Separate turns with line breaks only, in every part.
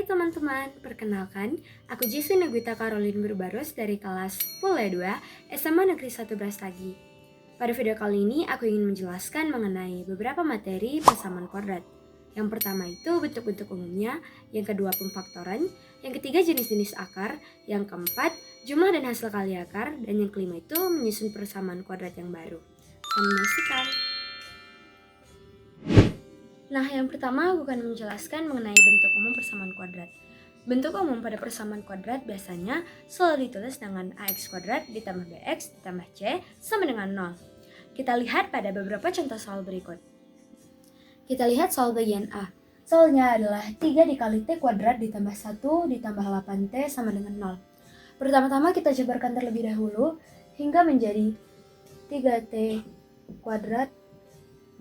teman-teman, perkenalkan, aku Jiswi Negwita Caroline Berbarus dari kelas 10 2 SMA Negeri 1 Brastagi. Pada video kali ini, aku ingin menjelaskan mengenai beberapa materi persamaan kuadrat. Yang pertama itu bentuk-bentuk umumnya, yang kedua pemfaktoran, yang ketiga jenis-jenis akar, yang keempat jumlah dan hasil kali akar, dan yang kelima itu menyusun persamaan kuadrat yang baru. Selamat menyaksikan. Nah, yang pertama aku akan menjelaskan mengenai bentuk umum persamaan kuadrat. Bentuk umum pada persamaan kuadrat biasanya selalu ditulis dengan ax kuadrat ditambah bx ditambah c sama dengan 0. Kita lihat pada beberapa contoh soal berikut. Kita lihat soal bagian A. Soalnya adalah 3 dikali t kuadrat ditambah 1 ditambah 8t sama dengan 0. Pertama-tama kita jabarkan terlebih dahulu hingga menjadi 3t kuadrat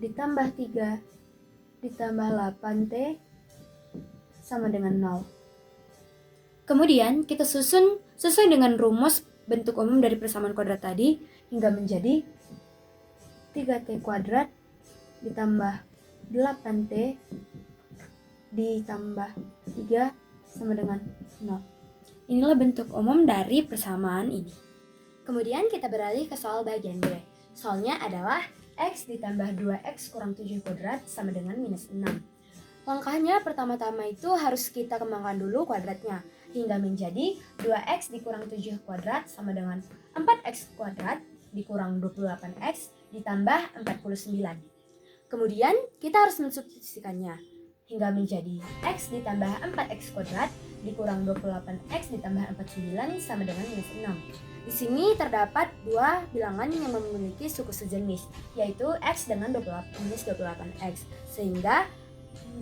ditambah 3 ditambah 8t sama dengan 0. Kemudian kita susun sesuai dengan rumus bentuk umum dari persamaan kuadrat tadi hingga menjadi 3t kuadrat ditambah 8t ditambah 3 sama dengan 0. Inilah bentuk umum dari persamaan ini. Kemudian kita beralih ke soal bagian B. Soalnya adalah x ditambah 2x kurang 7 kuadrat sama dengan minus 6. Langkahnya pertama-tama itu harus kita kembangkan dulu kuadratnya hingga menjadi 2x dikurang 7 kuadrat sama dengan 4x kuadrat dikurang 28x ditambah 49. Kemudian kita harus mensubstitusikannya hingga menjadi x ditambah 4x kuadrat dikurang 28x ditambah 49 sama dengan minus 6. Di sini terdapat dua bilangan yang memiliki suku sejenis, yaitu x dengan minus 28x. Sehingga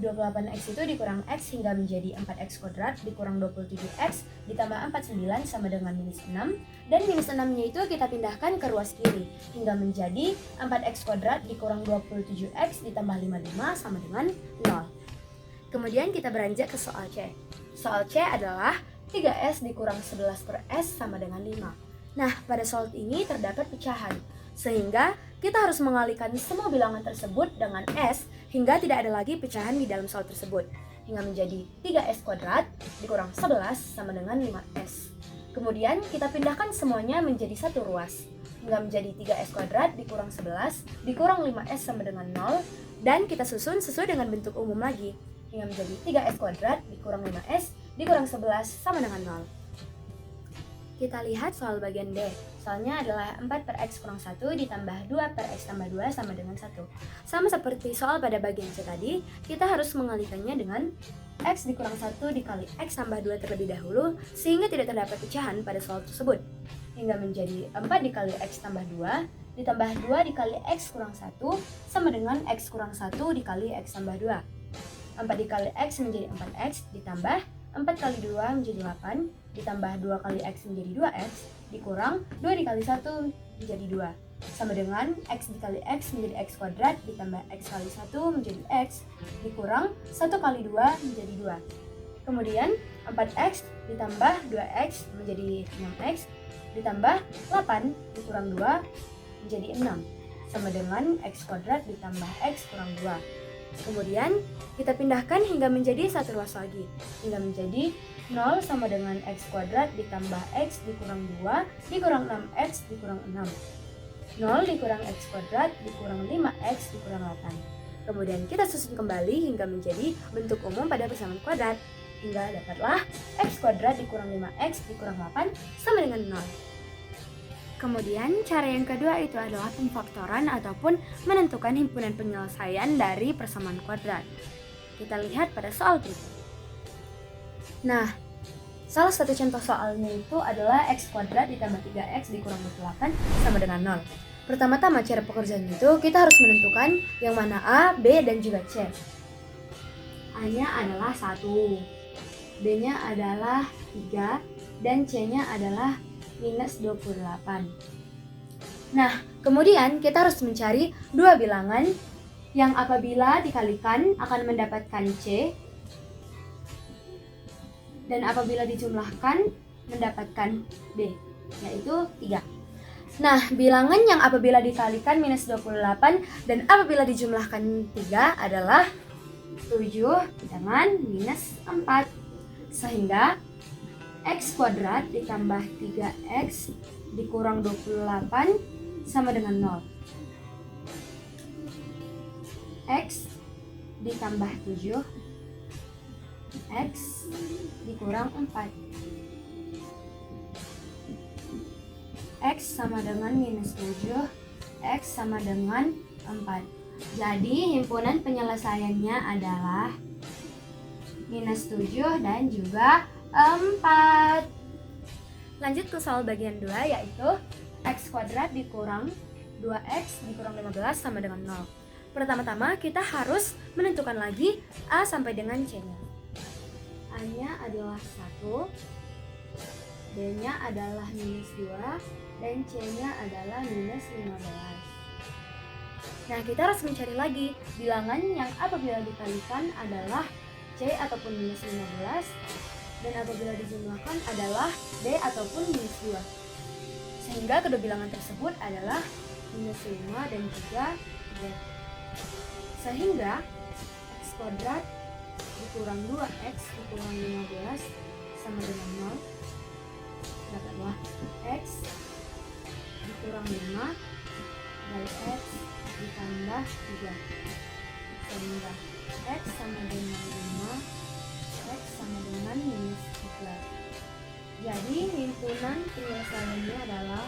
28x itu dikurang x hingga menjadi 4x kuadrat dikurang 27x ditambah 49 sama dengan minus 6. Dan minus 6-nya itu kita pindahkan ke ruas kiri hingga menjadi 4x kuadrat dikurang 27x ditambah 55 sama dengan 0. Kemudian kita beranjak ke soal C. Soal C adalah 3s dikurang 11 per s sama dengan 5. Nah, pada soal ini terdapat pecahan, sehingga kita harus mengalihkan semua bilangan tersebut dengan s hingga tidak ada lagi pecahan di dalam soal tersebut, hingga menjadi 3s kuadrat dikurang 11 sama dengan 5s. Kemudian kita pindahkan semuanya menjadi satu ruas, hingga menjadi 3s kuadrat dikurang 11 dikurang 5s sama dengan 0, dan kita susun sesuai dengan bentuk umum lagi, hingga menjadi 3s kuadrat dikurang 5s dikurang 11 sama dengan 0. Kita lihat soal bagian D. Soalnya adalah 4 per x kurang 1 ditambah 2 per x tambah 2 sama dengan 1. Sama seperti soal pada bagian C tadi, kita harus mengalihkannya dengan x dikurang 1 dikali x tambah 2 terlebih dahulu, sehingga tidak terdapat pecahan pada soal tersebut. Hingga menjadi 4 dikali x tambah 2 ditambah 2 dikali x kurang 1 sama dengan x kurang 1 dikali x tambah 2. 4 dikali x menjadi 4x ditambah 4 kali 2 menjadi 8 ditambah 2 kali x menjadi 2x dikurang 2 dikali 1 menjadi 2 sama dengan x dikali x menjadi x kuadrat ditambah x kali 1 menjadi x dikurang 1 kali 2 menjadi 2. Kemudian 4x ditambah 2x menjadi 6x ditambah 8 dikurang 2 menjadi 6 sama dengan x kuadrat ditambah x kurang 2. Kemudian kita pindahkan hingga menjadi satu ruas lagi, hingga menjadi 0 sama dengan x kuadrat ditambah x dikurang 2 dikurang 6x dikurang 6. 0 dikurang x kuadrat dikurang 5x dikurang 8. Kemudian kita susun kembali hingga menjadi bentuk umum pada persamaan kuadrat, hingga dapatlah x kuadrat dikurang 5x dikurang 8 sama dengan 0. Kemudian cara yang kedua itu adalah pemfaktoran ataupun menentukan himpunan penyelesaian dari persamaan kuadrat. Kita lihat pada soal berikut. Nah, salah satu contoh soalnya itu adalah x kuadrat ditambah 3x dikurang 28 sama dengan 0. Pertama-tama cara pekerjaan itu kita harus menentukan yang mana A, B, dan juga C. A-nya adalah 1, B-nya adalah 3, dan C-nya adalah minus 28. Nah, kemudian kita harus mencari dua bilangan yang apabila dikalikan akan mendapatkan C dan apabila dijumlahkan mendapatkan B, yaitu 3. Nah, bilangan yang apabila dikalikan minus 28 dan apabila dijumlahkan 3 adalah 7 dengan minus 4. Sehingga X kuadrat ditambah 3X dikurang 28 sama dengan 0. X ditambah 7, X dikurang 4. X sama dengan minus 7, X sama dengan 4. Jadi himpunan penyelesaiannya adalah minus 7 dan juga 4. Lanjut ke soal bagian 2, yaitu X kuadrat dikurang 2X dikurang 15 sama dengan 0. Pertama-tama kita harus menentukan lagi A sampai dengan C-nya. A-nya adalah 1, B-nya adalah minus 2, dan C-nya adalah minus 15. Nah, kita harus mencari lagi bilangan yang apabila dikalikan adalah C ataupun minus 15, dan apabila dijumlahkan adalah D ataupun minus 2. Sehingga kedua bilangan tersebut adalah minus 5 dan juga D. Sehingga X kuadrat dikurang 2X dikurang 15 sama dengan 0. Dapatlah X dikurang 5 dari X ditambah 3. Sehingga X sama dengan 5, X sama dengan minus 3. Jadi himpunan penyelesaiannya adalah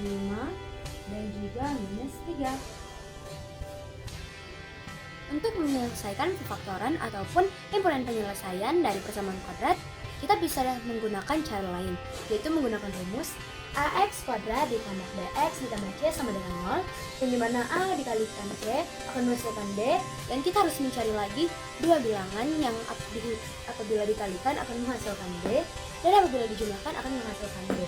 5 dan juga minus 3. Untuk menyelesaikan pemfaktoran ataupun himpunan penyelesaian dari persamaan kuadrat, kita bisa menggunakan cara lain, yaitu menggunakan rumus AX kuadrat ditambah BX ditambah C sama dengan 0, yang dimana A dikalikan C akan menghasilkan D, dan kita harus mencari lagi dua bilangan yang apabila dikalikan akan menghasilkan D, dan apabila dijumlahkan akan menghasilkan D.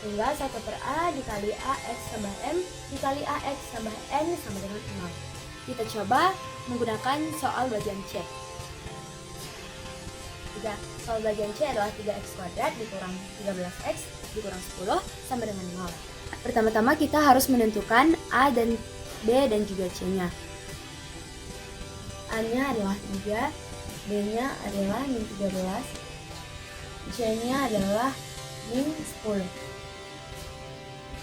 Sehingga 1/A dikali AX tambah M dikali AX tambah N sama dengan 0. Kita coba menggunakan soal bagian C. Soal bagian C adalah 3X kuadrat dikurang 13X dikurang 10 sama dengan 0. Pertama-tama kita harus menentukan A dan B dan juga C-nya. A-nya adalah 3, B-nya adalah min 13, C-nya adalah min 10.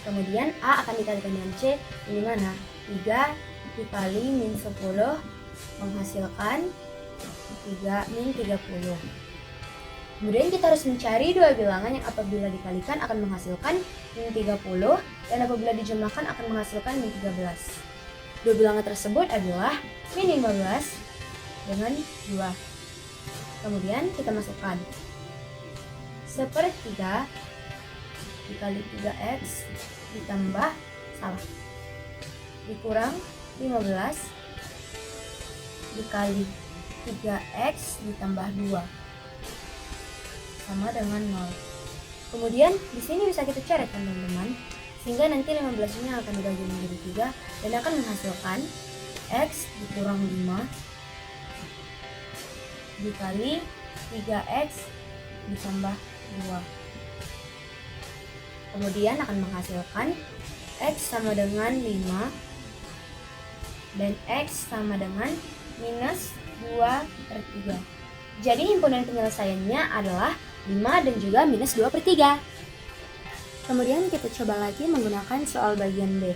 Kemudian A akan dikalikan dengan C, ini mana? 3 dikali min 10 menghasilkan 3 min 30. Kemudian kita harus mencari dua bilangan yang apabila dikalikan akan menghasilkan min 30 dan apabila dijumlahkan akan menghasilkan min 13. Dua bilangan tersebut adalah min 15 dengan 2. Kemudian kita masukkan 1/3 dikali 3X ditambah dikurang 15 dikali 3X ditambah 2 sama dengan 0. Kemudian di sini bisa kita coret teman-teman, sehingga nanti 15-nya akan dibagi menjadi 3 dan akan menghasilkan X dikurang 5 dikali 3X ditambah 2. Kemudian akan menghasilkan X sama dengan 5 dan X sama dengan minus 2/3. Jadi himpunan penyelesaiannya adalah 5 dan juga minus 2/3. Kemudian kita coba lagi menggunakan soal bagian B.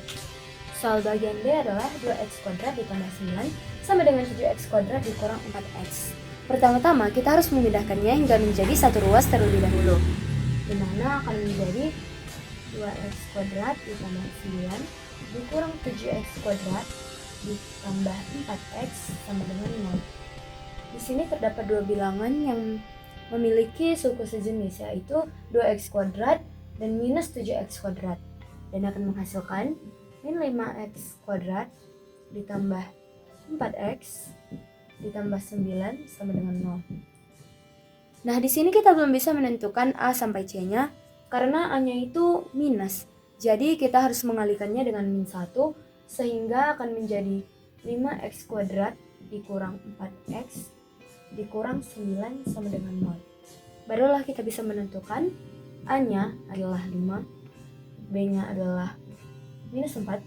Soal bagian B adalah 2X kuadrat ditambah 9 sama dengan 7X kuadrat dikurang 4X. Pertama-tama kita harus memindahkannya hingga menjadi satu ruas terlebih dahulu, dimana akan menjadi 2X kuadrat ditambah 9 dikurang 7X kuadrat ditambah 4X sama dengan 0. Di sini terdapat dua bilangan yang memiliki suku sejenis, yaitu 2X kuadrat dan minus 7X kuadrat, dan akan menghasilkan min 5X kuadrat ditambah 4X ditambah 9 sama dengan 0. Nah, di sini kita belum bisa menentukan A sampai C-nya karena A-nya itu minus. Jadi kita harus mengalikannya dengan min 1 sehingga akan menjadi 5X kuadrat dikurang 4X dikurang 9 sama dengan 0. Barulah kita bisa menentukan A-nya adalah 5, B-nya adalah minus 4,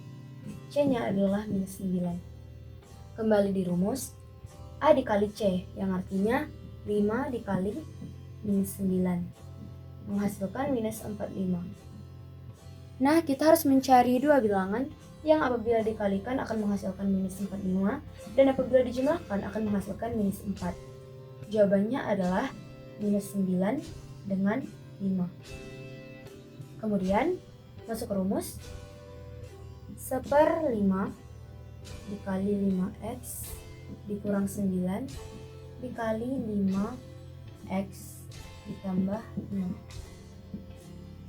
C-nya adalah minus 9. Kembali di rumus, A dikali C, yang artinya 5 dikali minus 9 menghasilkan minus 45. Nah, kita harus mencari dua bilangan yang apabila dikalikan akan menghasilkan minus 45 dan apabila dijumlahkan akan menghasilkan minus 4. Jawabannya adalah minus 9 dengan 5. Kemudian masuk ke rumus. 1/5 dikali 5x dikurang 9 dikali 5x ditambah 6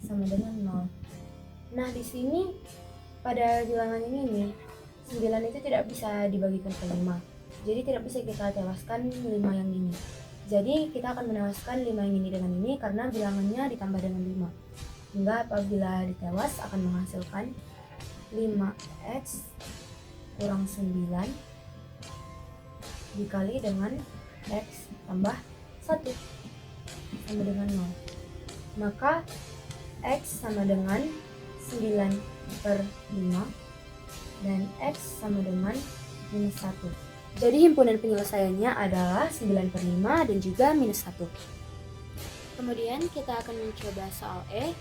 sama dengan 0. Nah, di sini pada bilangan ini nih, 9 itu tidak bisa dibagikan ke 5. Jadi tidak bisa kita tewaskan 5 yang ini. Jadi kita akan menewaskan 5 yang ini dengan ini karena bilangannya ditambah dengan 5. Hingga apabila ditewas akan menghasilkan 5x kurang 9 dikali dengan x tambah 1 sama dengan 0. Maka x sama dengan 9/5 dan x sama dengan minus 1. Jadi himpunan penyelesaiannya adalah 9/5 dan juga minus 1. Kemudian kita akan mencoba soal E.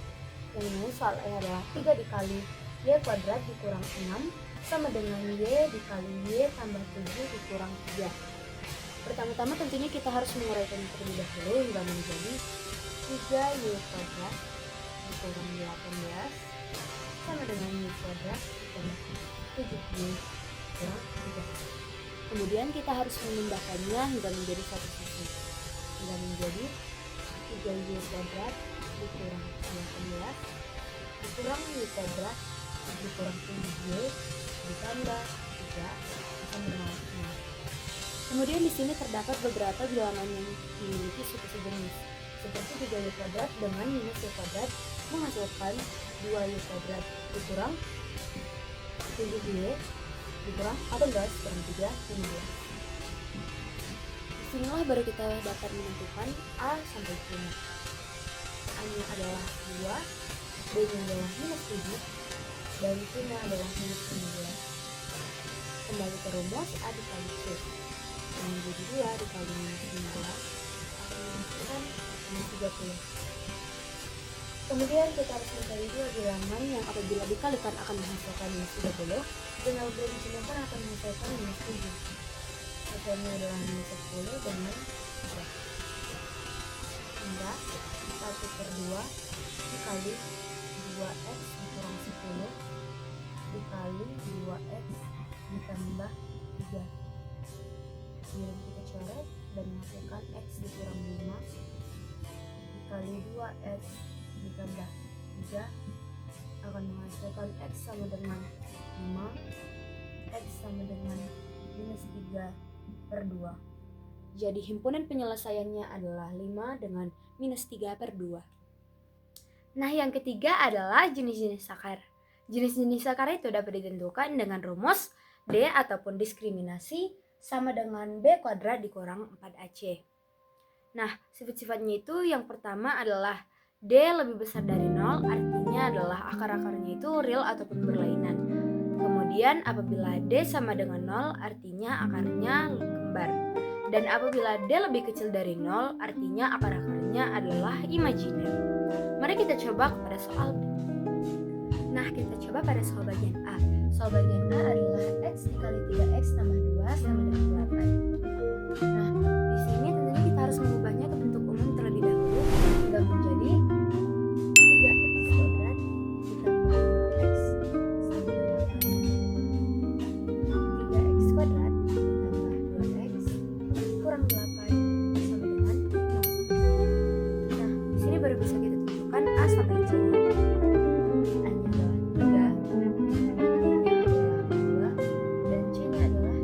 Yang ini soal E adalah 3 dikali y kuadrat dikurang 6 sama dengan y dikali y tambah 7 dikurang 3. Pertama-tama tentunya kita harus menguraikan terlebih dahulu hingga menjadi 3y kuadrat dikurang 18 sama dengan y kuadrat ditambah 7y kurang 3. Kemudian kita harus menambahkannya hingga menjadi satu sisi, hingga menjadi 3y kuadrat dikurang 18 dikurang y kuadrat dikurang 7y ditambah 3 sama dengan 6. Kemudian di sini terdapat beberapa bilangan yang memiliki suku sejenis, seperti 3y kuadrat dengan minus y kuadrat menghasilkan 2y kuadrat dikurang 7y dikurang 18 kurang 3 15. Disinilah baru kita dapat menentukan A sampai C. A-nya adalah 2, B-nya adalah minus 7, dan C-nya adalah minus 19. Kembali ke rumus A dikali C. Yang menjadi 2 dikali minus 19 akan menghasilkan minus 30. Kemudian kita harus mencari dua bilangan yang apabila dikalikan akan menghasilkan minus 30 dan apabila dijumlahkan akan menghasilkan minus 7. Hasilnya adalah minus 10 dengan 3. Hingga 1/2 dikali 2x dikurang 10 dikali 2x ditambah 3. Kemudian kita coret dan menghasilkan x dikurang 5 dikali 2x ditambah 3 akan menghasilkan x sama dengan 5, x sama dengan minus 3/2. Jadi himpunan penyelesaiannya adalah 5 dengan minus 3/2. Nah, yang ketiga adalah jenis-jenis sakar. Jenis-jenis sakar itu dapat ditentukan dengan rumus D ataupun diskriminasi sama dengan B kuadrat dikurang 4AC. Nah, sifat-sifatnya itu yang pertama adalah D lebih besar dari 0, artinya adalah akar-akarnya itu real ataupun berlainan. Kemudian apabila D sama dengan 0, artinya akarnya kembar. Dan apabila D lebih kecil dari 0, artinya akar-akarnya adalah imajiner. Mari kita coba pada soal. Nah, kita coba pada soal bagian A. Soal bagian A adalah x dikali 3x tambah 2 sama dengan 8. Nah, di sini tentunya kita harus mengubahnya ke bentuk umum terlebih dahulu hingga menjadi 3x kuadrat ditambah 2x sama dengan 3x kuadrat ditambah 2x kurang 8 sama dengan 0. Nah, di sini baru bisa kita tentukan A sampai C. A-nya adalah 3, B-nya adalah 2, dan C-nya adalah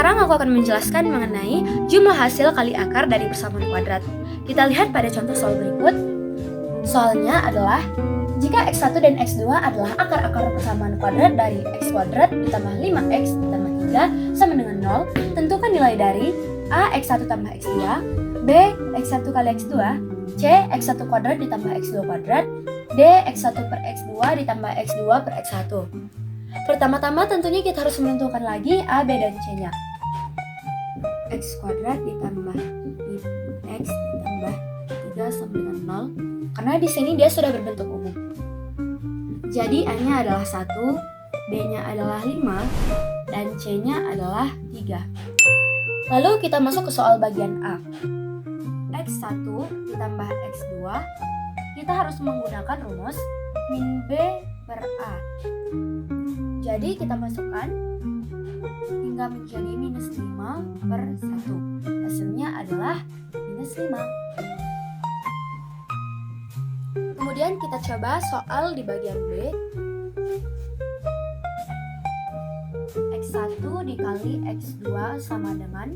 Sekarang aku akan menjelaskan mengenai jumlah hasil kali akar dari persamaan kuadrat. Kita lihat pada contoh soal berikut. Soalnya adalah jika X1 dan X2 adalah akar-akar persamaan kuadrat dari X kuadrat ditambah 5X ditambah 3 sama dengan 0, tentukan nilai dari A X1 tambah X2, B X1 kali X2, C X1 kuadrat ditambah X2 kuadrat, D X1 per X2 ditambah X2 per X1. Pertama-tama tentunya kita harus menentukan lagi A, B, dan C-nya. X kuadrat ditambah X ditambah 3 sama dengan 0, karena di sini dia sudah berbentuk umum. Jadi A-nya adalah 1, B-nya adalah 5, dan C-nya adalah 3. Lalu kita masuk ke soal bagian A. X1 ditambah X2, kita harus menggunakan rumus min B per A. Jadi kita masukkan hingga menjadi minus 5 per 1. Hasilnya adalah minus 5. Kemudian kita coba soal di bagian B. X1 dikali X2 sama dengan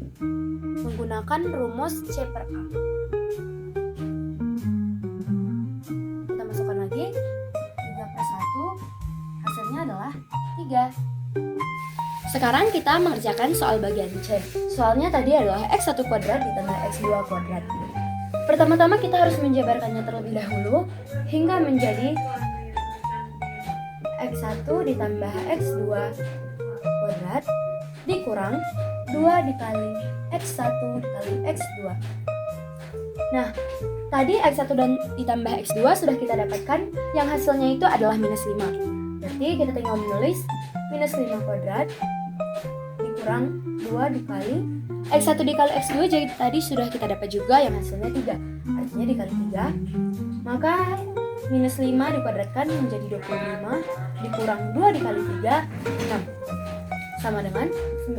menggunakan rumus C per A. Kita masukkan lagi 3 per 1, hasilnya adalah 3. Sekarang kita mengerjakan soal bagian C. Soalnya tadi adalah X1 kuadrat ditambah X2 kuadrat. Pertama-tama kita harus menjabarkannya terlebih dahulu hingga menjadi X1 ditambah X2 kuadrat dikurang 2 dikali X1 dikali X2. Nah, tadi X1 dan ditambah X2 sudah kita dapatkan, yang hasilnya itu adalah minus 5. Berarti kita tinggal menulis minus 5 kuadrat dikurang 2 dikali X1 dikali X2, jadi tadi sudah kita dapat juga yang hasilnya 3. Artinya dikali 3, maka minus 5 dikuadratkan menjadi 25 dikurang 2 dikali 3, 6. Sama dengan 19.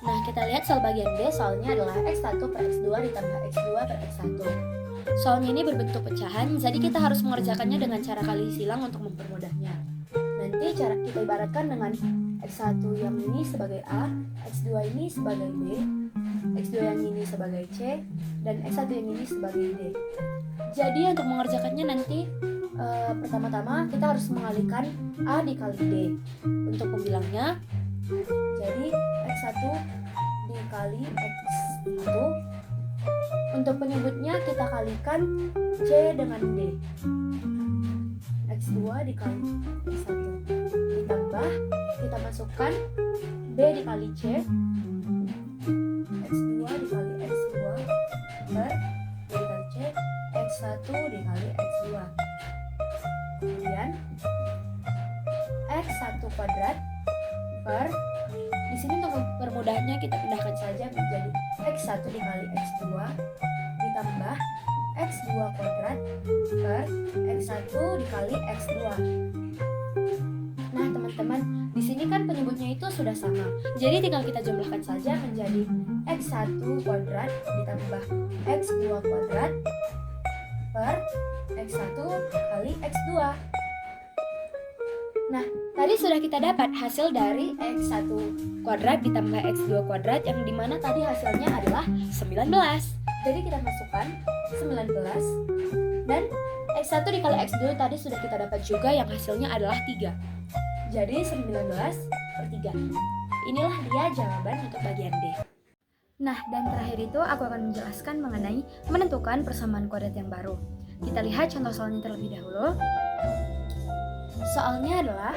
Nah, kita lihat soal bagian B, soalnya adalah X1 per X2 ditambah X2 per X1. Soalnya ini berbentuk pecahan, jadi kita harus mengerjakannya dengan cara kali silang untuk mempermudahnya. Nanti cara kita ibaratkan dengan X1 yang ini sebagai A, X2 ini sebagai B, X2 yang ini sebagai C, dan X1 yang ini sebagai D. Jadi untuk mengerjakannya nanti pertama-tama kita harus mengalihkan A dikali D untuk pembilangnya. Jadi X1 dikali X1. Untuk penyebutnya kita kalikan C dengan D. X2 dikali X1 ditambah kita masukkan B dikali C, X2 dikali X2 per B dikali C, X1 dikali X2. Kemudian X1 kuadrat per, di sini untuk mempermudahnya kita pindahkan saja menjadi X1 dikali X2 ditambah X2 kuadrat per X1 dikali X2. Nah teman-teman, di sini kan penyebutnya itu sudah sama, jadi tinggal kita jumlahkan saja menjadi X1 kuadrat ditambah X2 kuadrat per X1 kali X2. Nah, tadi sudah kita dapat hasil dari X1 kuadrat ditambah X2 kuadrat, yang dimana tadi hasilnya adalah 19. Jadi kita masukkan 19, dan X1 dikali X2 tadi sudah kita dapat juga yang hasilnya adalah 3. Jadi 19 per 3. Inilah dia jawaban untuk bagian D. Nah, dan terakhir itu aku akan menjelaskan mengenai menentukan persamaan kuadrat yang baru. Kita lihat contoh soalnya terlebih dahulu. Soalnya adalah,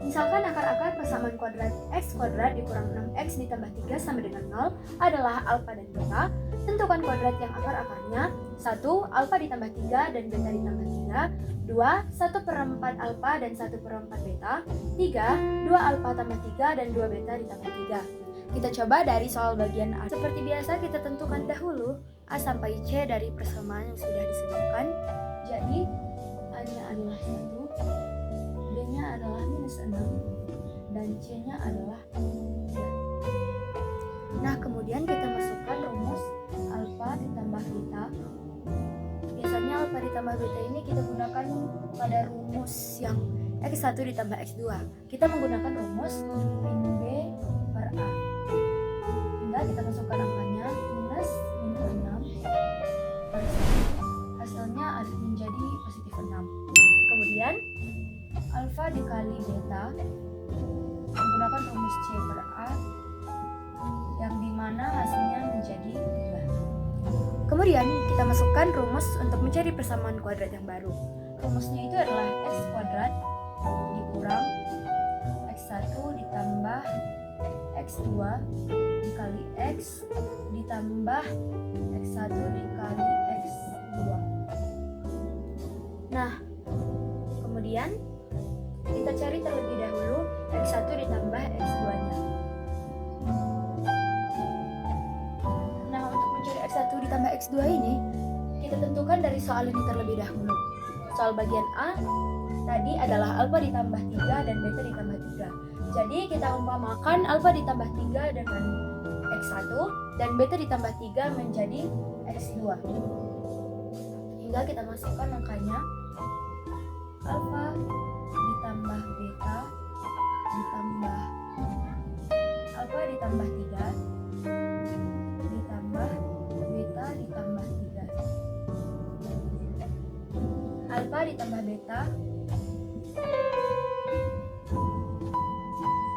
misalkan akar-akar persamaan kuadrat X kuadrat dikurang 6X ditambah 3 sama dengan 0 adalah alfa dan beta. Tentukan kuadrat yang akar-akarnya 1. Alfa ditambah 3 dan beta ditambah 3. 2. 1 per 4 alfa dan 1 per 4 beta. 3. 2 alfa tambah 3 dan 2 beta ditambah 3. Kita coba dari soal bagian A. Seperti biasa kita tentukan dahulu A sampai C dari persamaan yang sudah disebutkan. Jadi A-nya adalah 1, B-nya adalah minus 6, dan C-nya adalah 3. Nah, kemudian kita masukkan rumus alfa ditambah beta. Biasanya alfa ditambah beta ini kita gunakan pada rumus yang X1 ditambah X2. Kita menggunakan rumus min B per A. Hingga kita masukkan angkanya minus min 6 per 1. Hasilnya menjadi positif 6. Kemudian alfa dikali beta menggunakan rumus C per A, yang dimana hasilnya menjadi 3. Kemudian kita masukkan rumus untuk mencari persamaan kuadrat yang baru. Rumusnya itu adalah X kuadrat dikurang X1 ditambah X2 dikali X ditambah X1 dikali X2. Nah, kemudian kita cari terlebih dahulu X1 ditambah X2 nya. Nah, untuk mencari X1 ditambah X2 ini, kita tentukan dari soal ini terlebih dahulu. Soal bagian A tadi adalah alfa ditambah 3 dan beta ditambah 3. Jadi kita umpamakan alfa ditambah 3 dengan X1 dan beta ditambah 3 menjadi X2. Hingga kita masukkan angkanya alfa ditambah beta ditambah alfa ditambah 3 ditambah beta ditambah 3. Alfa ditambah beta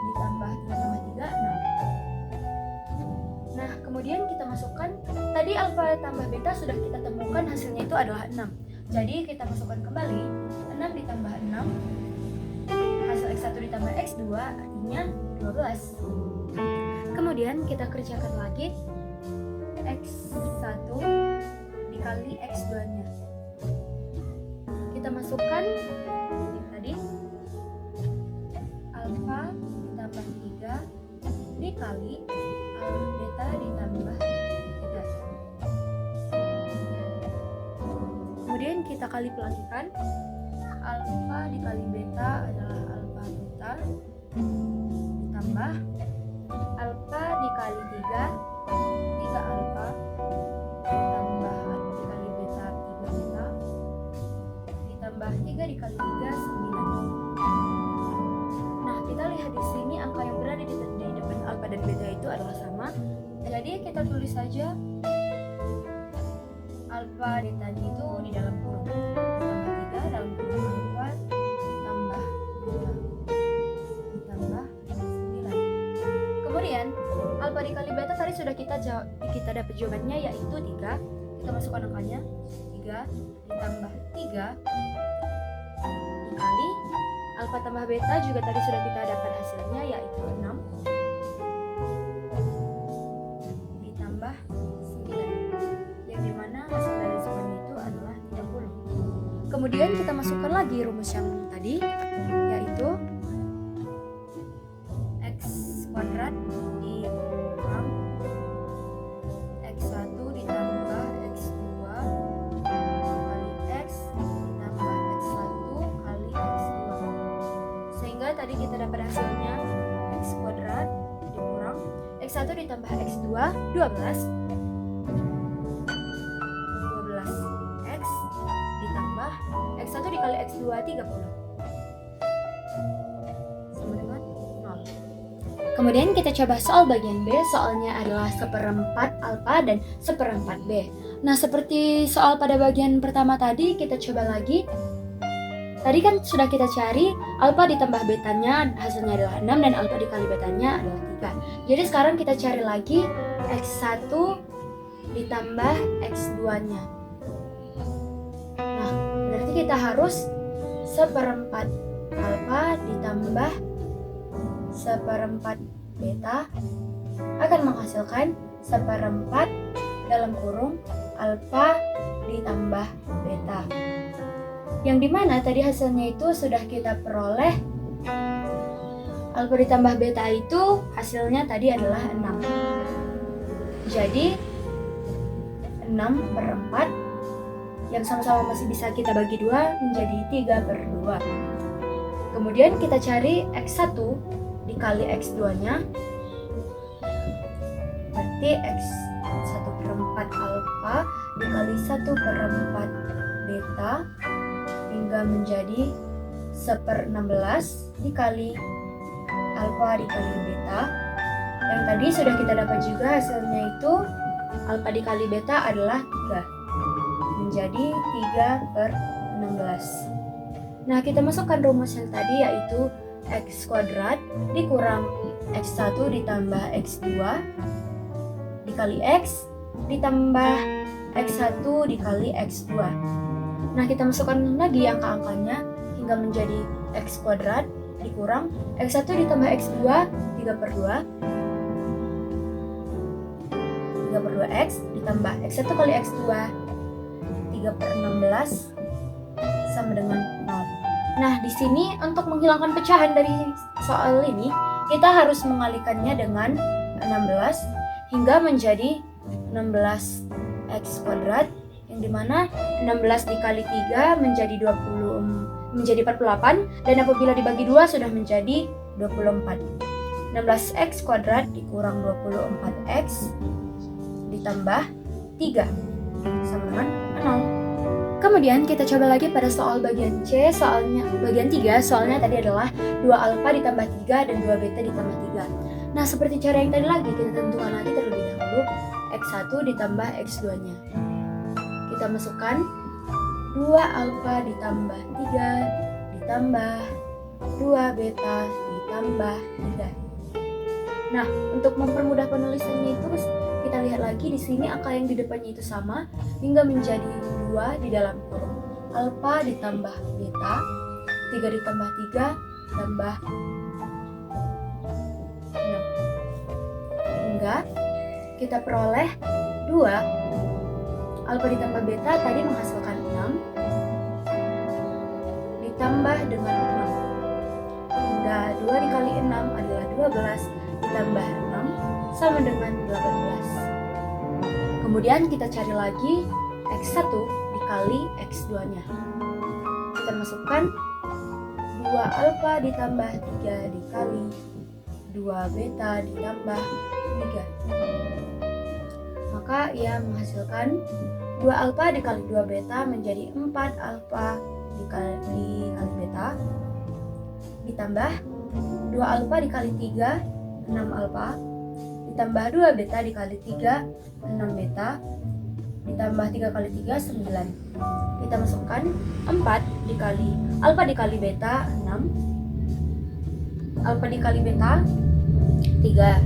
ditambah 3 tambah 3, 6. Nah, kemudian kita masukkan, tadi alfa tambah beta sudah kita temukan hasilnya itu adalah 6. Jadi kita masukkan kembali 6 ditambah 6, hasil X1 ditambah X2 artinya 12. Kemudian kita kerjakan lagi X1 dikali X2 nya. Kita masukkan tadi alfa ditambah 3 dikali beta ditambah 3. Kemudian kita kali pelangikan, alfa dikali beta adalah alfa beta ditambah alfa dikali 3 alfa ditambah alfa dikali beta 3 beta ditambah 3 dikali 3 9. Nah, kita lihat di sini angka yang berada di depan alfa dan beta itu adalah sama. Jadi kita tulis saja alfa betanya itu di dalam kurung ditambah 3 dalam kurung alfa tambah beta ditambah 9. Kemudian alfa dikali beta tadi sudah kita dapat jawabannya yaitu 3. Kita masukkan angkanya 3 ditambah 3 dikali alfa tambah beta juga tadi sudah kita dapat hasilnya yaitu 6 ditambah 9, yang dimana hasil dari semuanya itu adalah 30. Kemudian kita masukkan lagi rumus yang tadi yaitu X kuadrat dikurang X1 ditambah X2 kali X ditambah X1 kali X2, sehingga tadi kita dapat hasilnya X kuadrat dikurang X1 ditambah X2 12 X ditambah X1 dikali X2 30 sama dengan 0. Kemudian kita coba soal bagian B. Soalnya adalah 1/4 alfa dan 1/4 B. Nah, seperti soal pada bagian pertama tadi, kita coba lagi. Tadi kan sudah kita cari alfa ditambah betanya, hasilnya adalah 6 dan alfa dikali betanya adalah 3. Jadi sekarang kita cari lagi X1 ditambah X2 nya. Nah, berarti kita harus 1/4 alfa ditambah 1/4 beta akan menghasilkan 1/4 dalam kurung alfa ditambah beta, yang dimana tadi hasilnya itu sudah kita peroleh. Alfa ditambah beta itu hasilnya tadi adalah 6. Jadi 6/4 yang sama-sama masih bisa kita bagi 2 menjadi 3/2. Kemudian kita cari X1 dikali X2 nya, berarti X 1/4 alfa dikali 1/4 beta hingga menjadi 1/16 dikali alfa dikali beta. Yang tadi sudah kita dapat juga hasilnya itu alfa dikali beta adalah 3. Menjadi 3/16. Nah, kita masukkan rumus yang tadi yaitu X kuadrat dikurang X1 ditambah X2 dikali X ditambah X1 dikali X2. Nah, kita masukkan lagi angka-angkanya hingga menjadi X kuadrat dikurang X1 ditambah X2 3/2 3/2X ditambah X1 kali X2 3/16 sama dengan 0. Nah, di sini untuk menghilangkan pecahan dari soal ini, kita harus mengalihkannya dengan 16 hingga menjadi 16X kuadrat, yang dimana 16 dikali 3 menjadi 48, dan apabila dibagi 2 sudah menjadi 24. 16X kuadrat dikurang 24X ditambah 3 sama dengan 0. Kemudian kita coba lagi pada soal bagian C, bagian 3, soalnya tadi adalah 2 alfa ditambah 3 dan 2 beta ditambah 3. Nah, seperti cara yang tadi lagi, kita tentukan lagi terlebih dahulu X1 ditambah X2-nya. Kita masukkan 2 alfa ditambah 3 ditambah 2 beta ditambah 3. Nah, untuk mempermudah penulisannya itu kita lihat lagi di sini angka yang di depannya itu sama hingga menjadi 2 di dalam kurung alfa ditambah beta, 3 ditambah 3 tambah 6. Hingga kita peroleh 2 alfa ditambah beta tadi menghasilkan 6 ditambah dengan 6. Hingga 2 dikali 6 adalah 12 ditambah 6 sama dengan 18. Kemudian kita cari lagi X1 dikali X2-nya. Kita masukkan 2 alfa ditambah 3 dikali 2 beta ditambah 3. Maka ia menghasilkan 2 alfa dikali 2 beta menjadi 4 alfa dikali beta ditambah 2 alfa dikali 3 6 alfa ditambah 2 beta dikali 3 6 beta ditambah 3 kali 3 9. Kita masukkan 4 dikali alfa dikali beta 6 alfa dikali beta 3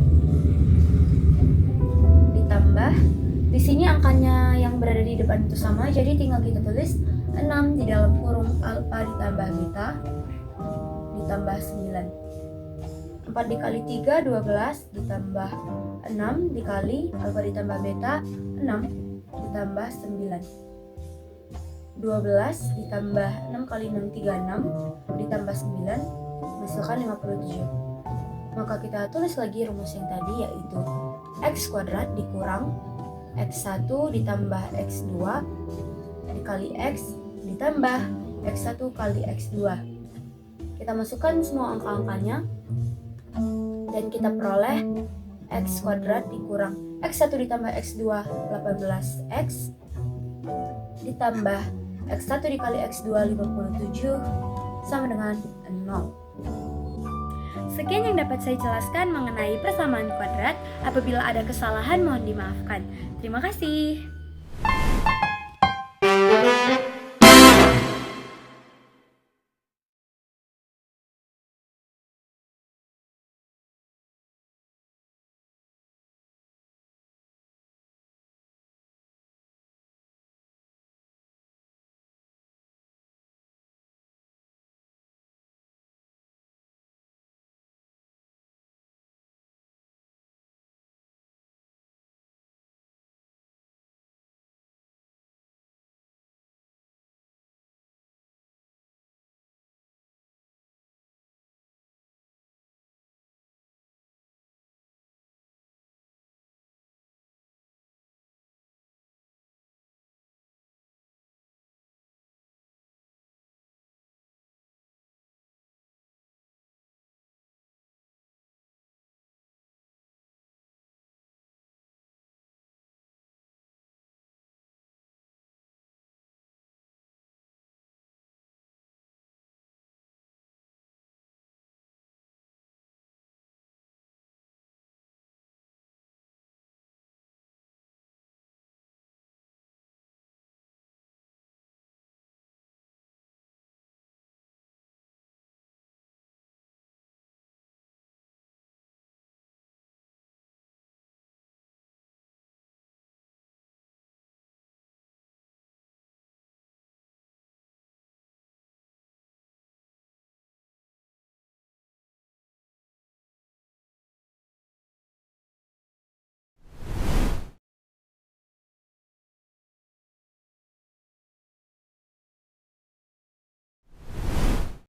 ditambah di sini angkanya yang berada di depan itu sama, jadi tinggal kita tulis 6 di dalam kurung alfa ditambah beta ditambah 9. 4 dikali 3 12 ditambah 6 dikali alfa ditambah beta 6 ditambah 9. 12 ditambah 6 kali 6 36 ditambah 9 menghasilkan 57. Maka kita tulis lagi rumus yang tadi yaitu X kuadrat dikurang X1 ditambah X2 dikali X ditambah X1 kali X2. Kita masukkan semua angka-angkanya dan kita peroleh X kuadrat dikurang X1 ditambah X2 18X ditambah X1 dikali X2 57 sama dengan 0. Sekian yang dapat saya jelaskan mengenai persamaan kuadrat. Apabila ada kesalahan mohon dimaafkan. Terima kasih.